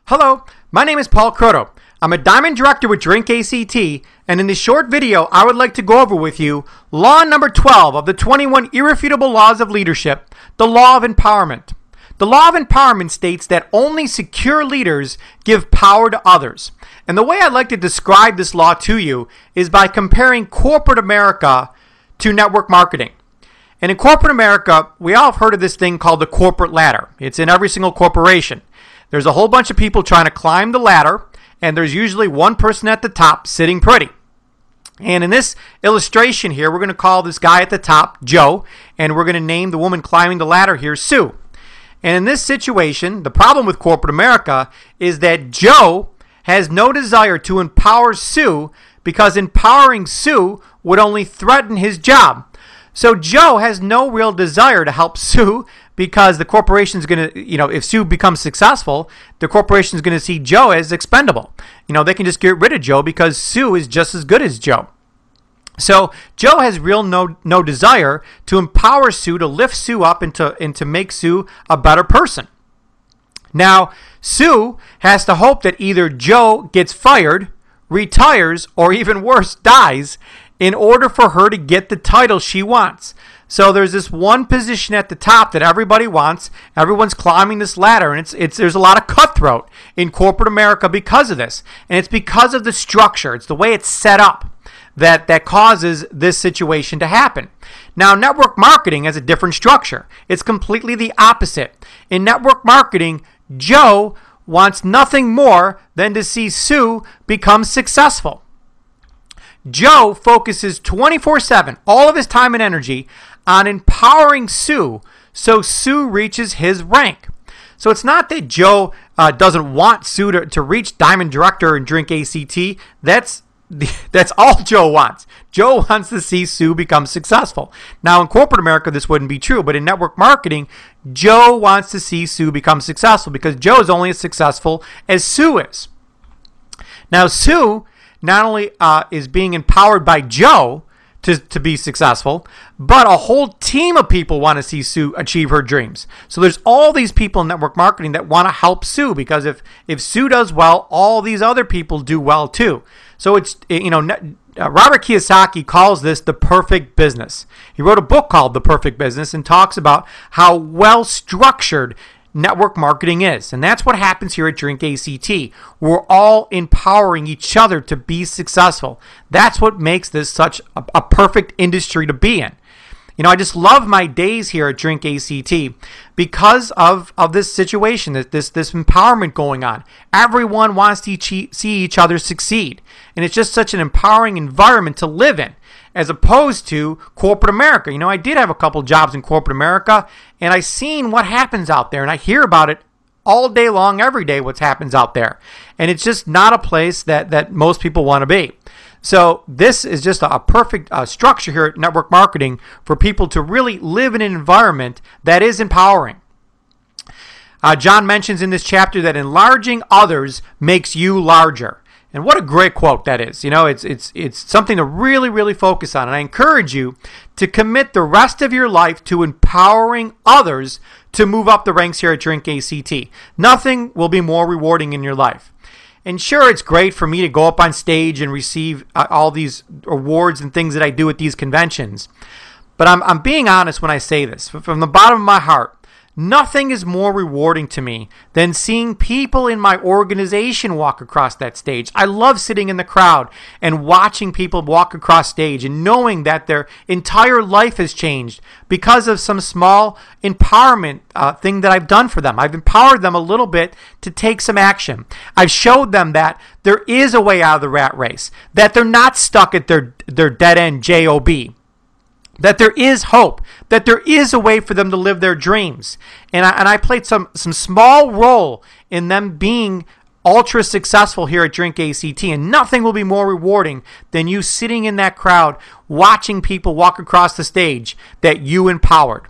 Hello, my name is Paul Croto. I'm a Diamond Director with Drink ACT, and in this short video, I would like to go over with you Law number 12 of the 21 Irrefutable Laws of Leadership, the Law of Empowerment. The Law of Empowerment states that only secure leaders give power to others. And the way I'd like to describe this law to you is by comparing corporate America to network marketing. And in corporate America, we all have heard of this thing called the corporate ladder. It's in every single corporation. There's a whole bunch of people trying to climb the ladder, and there's usually one person at the top sitting pretty. And in this illustration here, we're going to call this guy at the top Joe, and we're going to name the woman climbing the ladder here Sue. And in this situation, the problem with corporate America is that Joe has no desire to empower Sue because empowering Sue would only threaten his job. So Joe has no real desire to help Sue because the corporation's going to, if Sue becomes successful, the corporation's going to see Joe as expendable. They can just get rid of Joe because Sue is just as good as Joe. So Joe has no desire to empower Sue, to lift Sue up and to make Sue a better person. Now, Sue has to hope that either Joe gets fired, retires, or even worse, dies in order for her to get the title she wants. So there's this one position at the top that everybody wants. Everyone's climbing this ladder, and there's a lot of cutthroat in corporate America because of this. And it's because of the structure. It's the way it's set up that causes this situation to happen. Now, network marketing has a different structure. It's completely the opposite. In network marketing, Joe wants nothing more than to see Sue become successful. Joe focuses 24/7, all of his time and energy, on empowering Sue so Sue reaches his rank. So it's not that Joe doesn't want Sue to reach Diamond Director and Drink ACT. That's all Joe wants. Joe wants to see Sue become successful. Now, in corporate America, this wouldn't be true, but in network marketing, Joe wants to see Sue become successful because Joe is only as successful as Sue is. Now, Sue not only is being empowered by Joe to be successful, but a whole team of people want to see Sue achieve her dreams. So there's all these people in network marketing that want to help Sue because if Sue does well, all these other people do well too. So it's, Robert Kiyosaki calls this the perfect business. He wrote a book called The Perfect Business and talks about how well structured network marketing is. And that's what happens here at Drink ACT. We're all empowering each other to be successful. That's what makes this such a perfect industry to be in. I just love my days here at Drink ACT because of this situation, this empowerment going on. Everyone wants to see each other succeed. And it's just such an empowering environment to live in, as opposed to corporate America. I did have a couple jobs in corporate America, and I've seen what happens out there, and I hear about it all day long, every day, what happens out there. And it's just not a place that most people want to be. So this is just a perfect structure here at network marketing for people to really live in an environment that is empowering. John mentions in this chapter that enlarging others makes you larger. And what a great quote that is. It's something to really, really focus on. And I encourage you to commit the rest of your life to empowering others to move up the ranks here at Drink ACT. Nothing will be more rewarding in your life. And sure, it's great for me to go up on stage and receive all these awards and things that I do at these conventions. But I'm being honest when I say this. From the bottom of my heart, nothing is more rewarding to me than seeing people in my organization walk across that stage. I love sitting in the crowd and watching people walk across stage and knowing that their entire life has changed because of some small empowerment thing that I've done for them. I've empowered them a little bit to take some action. I've showed them that there is a way out of the rat race, that they're not stuck at their dead-end job. That there is hope, that there is a way for them to live their dreams. And I played some small role in them being ultra successful here at Drink ACT. And nothing will be more rewarding than you sitting in that crowd watching people walk across the stage that you empowered.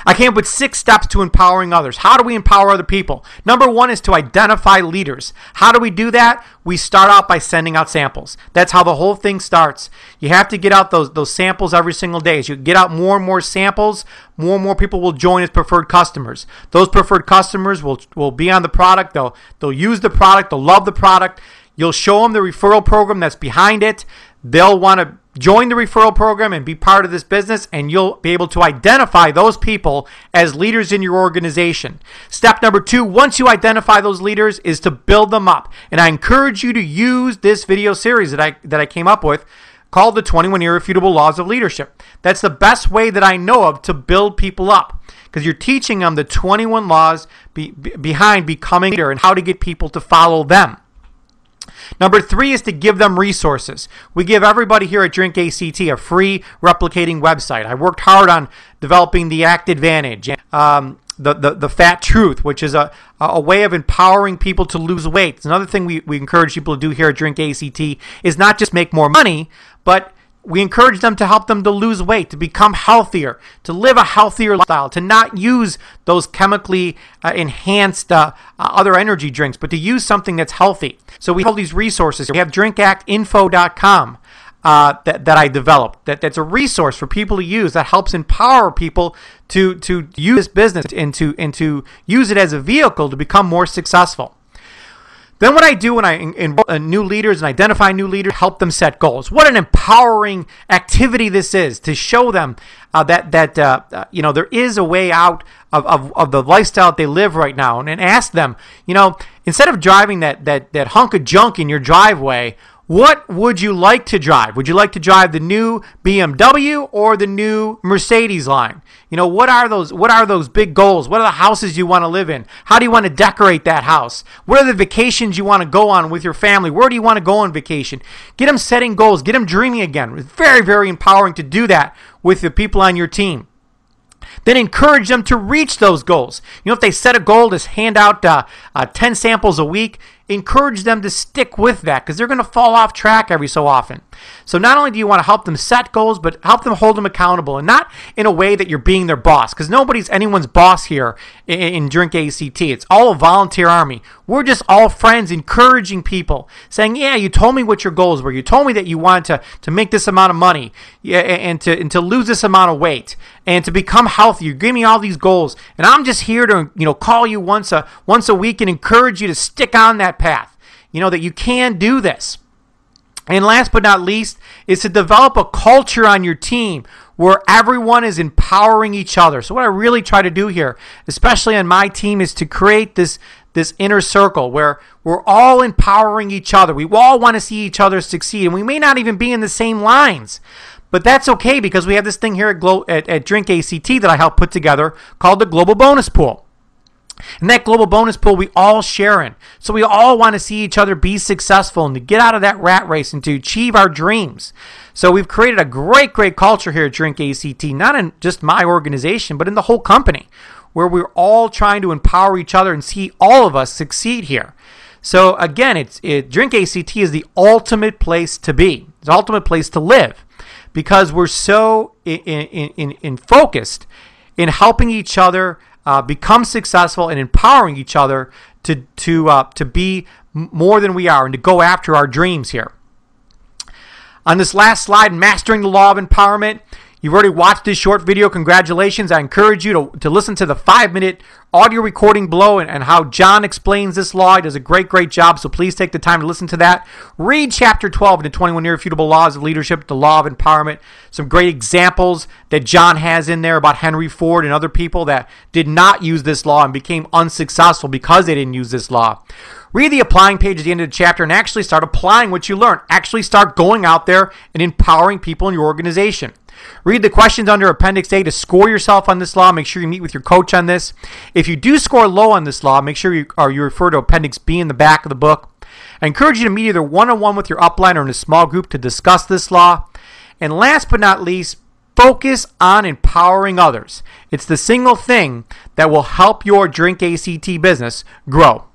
I came up with 6 steps to empowering others. How do we empower other people? Number 1 is to identify leaders. How do we do that? We start out by sending out samples. That's how the whole thing starts. You have to get out those samples every single day. As you get out more and more samples, more and more people will join as preferred customers. Those preferred customers will be on the product. They'll use the product. They'll love the product. You'll show them the referral program that's behind it. They'll want to join the referral program and be part of this business, and you'll be able to identify those people as leaders in your organization. Step number 2, once you identify those leaders, is to build them up. And I encourage you to use this video series that I came up with called The 21 Irrefutable Laws of Leadership. That's the best way that I know of to build people up, because you're teaching them the 21 laws behind becoming a leader and how to get people to follow them. Number 3 is to give them resources. We give everybody here at Drink ACT a free replicating website. I worked hard on developing the Act Advantage, the Fat Truth, which is a way of empowering people to lose weight. It's another thing we encourage people to do here at Drink ACT is not just make more money, but we encourage them to help them to lose weight, to become healthier, to live a healthier lifestyle, to not use those chemically enhanced other energy drinks, but to use something that's healthy. So we have all these resources. We have drinkactinfo.com that I developed. That's a resource for people to use that helps empower people to use this business and to use it as a vehicle to become more successful. Then what I do when I enroll new leaders and identify new leaders, help them set goals. What an empowering activity this is to show them that there is a way out of the lifestyle that they live right now, and ask them, instead of driving that hunk of junk in your driveway, what would you like to drive? Would you like to drive the new BMW or the new Mercedes line? What are those big goals? What are the houses you want to live in? How do you want to decorate that house? What are the vacations you want to go on with your family? Where do you want to go on vacation? Get them setting goals. Get them dreaming again. It's very, very empowering to do that with the people on your team. Then encourage them to reach those goals. If they set a goal to hand out 10 samples a week, encourage them to stick with that, because they're going to fall off track every so often. So not only do you want to help them set goals, but help them hold them accountable, and not in a way that you're being their boss, because nobody's anyone's boss here in Drink ACT. It's all a volunteer army. We're just all friends encouraging people, saying, yeah, you told me what your goals were. You told me that you wanted to make this amount of money and to lose this amount of weight and to become healthy. You gave me all these goals, and I'm just here to call you once a week and encourage you to stick on that path. That you can do this. And last but not least is to develop a culture on your team where everyone is empowering each other. So what I really try to do here, especially on my team, is to create this inner circle where we're all empowering each other. We all want to see each other succeed, and we may not even be in the same lines. But that's okay, because we have this thing here at Drink ACT that I helped put together called the Global Bonus Pool. And that global bonus pool we all share in. So we all want to see each other be successful and to get out of that rat race and to achieve our dreams. So we've created a great, great culture here at Drink ACT, not in just my organization, but in the whole company, where we're all trying to empower each other and see all of us succeed here. So again, Drink ACT is the ultimate place to be. It's the ultimate place to live, because we're so focused in helping each other become successful and empowering each other to be more than we are and to go after our dreams here. On this last slide, Mastering the Law of Empowerment, you've already watched this short video. Congratulations. I encourage you to listen to the 5-minute audio recording below and how John explains this law. He does a great, great job, so please take the time to listen to that. Read Chapter 12 of the 21 Irrefutable Laws of Leadership, the Law of Empowerment. Some great examples that John has in there about Henry Ford and other people that did not use this law and became unsuccessful because they didn't use this law. Read the applying page at the end of the chapter and actually start applying what you learned. Actually start going out there and empowering people in your organization. Read the questions under Appendix A to score yourself on this law. Make sure you meet with your coach on this. If you do score low on this law, make sure you refer to Appendix B in the back of the book. I encourage you to meet either one-on-one with your upline or in a small group to discuss this law. And last but not least, focus on empowering others. It's the single thing that will help your Drink ACT business grow.